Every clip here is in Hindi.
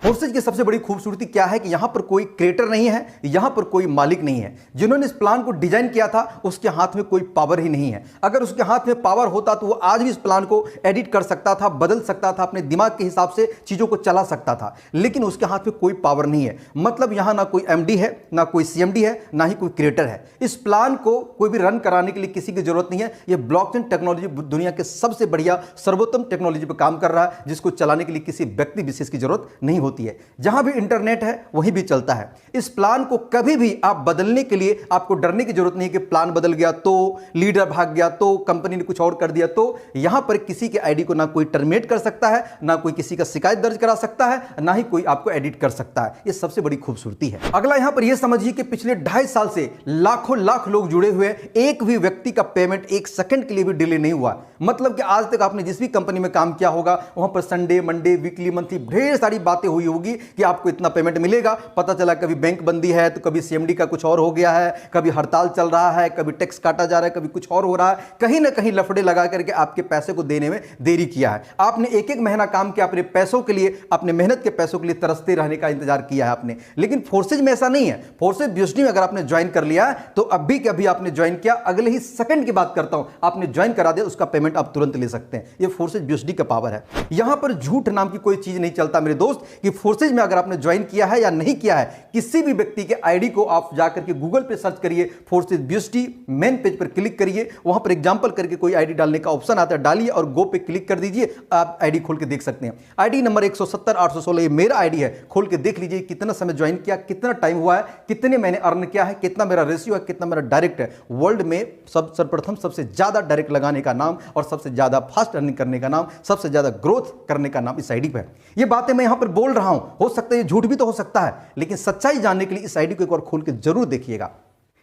फोर्सेज की सबसे बड़ी खूबसूरती क्या है कि यहां पर कोई क्रिएटर नहीं है, यहां पर कोई मालिक नहीं है। जिन्होंने इस प्लान को डिजाइन किया था उसके हाथ में कोई पावर ही नहीं है। अगर उसके हाथ में पावर होता तो वो आज भी इस प्लान को एडिट कर सकता था, बदल सकता था, अपने दिमाग के हिसाब से चीजों को चला सकता था, लेकिन उसके हाथ में कोई पावर नहीं है। मतलब यहां ना कोई एमडी है, ना कोई सीएमडी है, ना ही कोई क्रिएटर है। इस प्लान को कोई भी रन कराने के लिए किसी की जरूरत नहीं है। यह ब्लॉकचेन टेक्नोलॉजी दुनिया के सबसे बढ़िया सर्वोत्तम टेक्नोलॉजी पर काम कर रहा है, जिसको चलाने के लिए किसी व्यक्ति विशेष की जरूरत नहीं होती है। जहां भी इंटरनेट है वहीं भी चलता है। इस प्लान को कभी भी आप बदलने के लिए आपको डरने की जरूरत नहीं है कि प्लान बदल गया तो, लीडर भाग गया तो, कंपनी ने कुछ और कर दिया तो। यहां पर किसी के आईडी को ना कोई टर्मिनेट कर सकता है, ना कोई किसी का शिकायत दर्ज करा सकता है, ना ही कोई आपको एडिट कर सकता है। यह सबसे बड़ी खूबसूरती है। अगला यहां पर यह समझिए कि पिछले 2.5 साल से लाखों लाख लोग जुड़े हुए, एक भी व्यक्ति का पेमेंट 1 सेकंड के लिए भी डिले नहीं हुआ। मतलब कि आज तक आपने जिस भी कंपनी में काम किया होगा वहां पर संडे, मंडे, वीकली, मंथली ढेर सारी बातें हुई होगी कि आपको इतना पेमेंट मिलेगा। पता चला कभी बैंक बंदी है तो कभी सीएमडी का कुछ और हो गया है, कभी हड़ताल चल रहा है, कभी टैक्स काटा जा रहा है, कभी कुछ और हो रहा है। कहीं ना कहीं लफड़े लगा करके आपके पैसे को देने में देरी किया है। आपने एक एक महीना काम किया अपने पैसों के लिए, अपने मेहनत के पैसों के लिए तरसते रहने का इंतजार किया है आपने। लेकिन फोर्सेज में ऐसा नहीं है। फोर्सेज बीएसडी में अगर आपने ज्वाइन कर लिया तो अभी के अभी आपने ज्वाइन किया, अगले ही सेकंड की बात करता हूं, आपने ज्वाइन करा दिया, उसका पेमेंट आप तुरंत ले सकते हैं। यह फोर्सेज बीएसडी का पावर है। यहां पर झूठ नाम की कोई चीज नहीं चलता मेरे दोस्त, कि फोर्सेज में अगर आपने ज्वाइन किया है या नहीं किया है, किसी भी व्यक्ति के आईडी को आप जाकर के गूगल पे सर्च करिए, फोर्सेज बीएसडी मेन पेज पर क्लिक करिए, वहां पर एग्जांपल करके कोई आईडी डालने का ऑप्शन आता है, डालिए और गो पे क्लिक कर दीजिए, आप आईडी खोल के देख सकते हैं। आईडी नंबर 170-816 ये मेरा आईडी है। खोल के देख लीजिए कितना समय ज्वाइन किया, कितना टाइम हुआ है, कितने मैंने अर्न किया है, कितना मेरा रेशियो है, कितना मेरा डायरेक्ट है। वर्ल्ड में सर्वप्रथम सबसे ज्यादा डायरेक्ट लगाने का नाम और सबसे ज्यादा फास्ट अर्निंग करने का नाम, सबसे ज्यादा ग्रोथ करने का नाम इस आईडी पे है। ये बातें मैं यहां पर बोल रहा हूं, हो सकता है ये झूठ भी तो हो सकता है, लेकिन सच्चाई जानने के लिए इस आईडी को एक बार खोल के जरूर देखिएगा।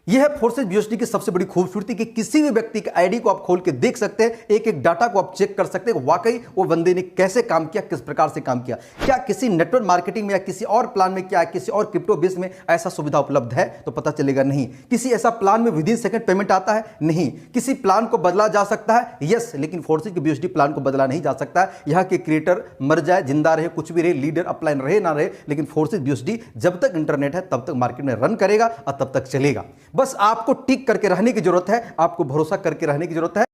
यह है फोर्सेज बीएसडी की सबसे बड़ी खूबसूरती कि किसी भी व्यक्ति के आईडी को आप खोल के देख सकते हैं, एक एक डाटा को आप चेक कर सकते हैं, वाकई वो बंदे ने कैसे काम किया, किस प्रकार से काम किया। क्या किसी नेटवर्क मार्केटिंग में या किसी और प्लान में, क्या किसी और क्रिप्टो बेस में ऐसा सुविधा उपलब्ध है? तो पता चलेगा नहीं। किसी ऐसा प्लान में विदिन सेकंड पेमेंट आता है? नहीं। किसी प्लान को बदला जा सकता है? यस, लेकिन फोर्सेज के बीएसडी प्लान को बदला नहीं जा सकता है। यहाँ के क्रिएटर मर जाए, जिंदा रहे, कुछ भी रहे, लीडर अपलाइन रहे ना रहे, लेकिन फोर्सेज बीएसडी जब तक इंटरनेट है तब तक मार्केट में रन करेगा और तब तक चलेगा। बस आपको टिक करके रहने की जरूरत है, आपको भरोसा करके रहने की जरूरत है।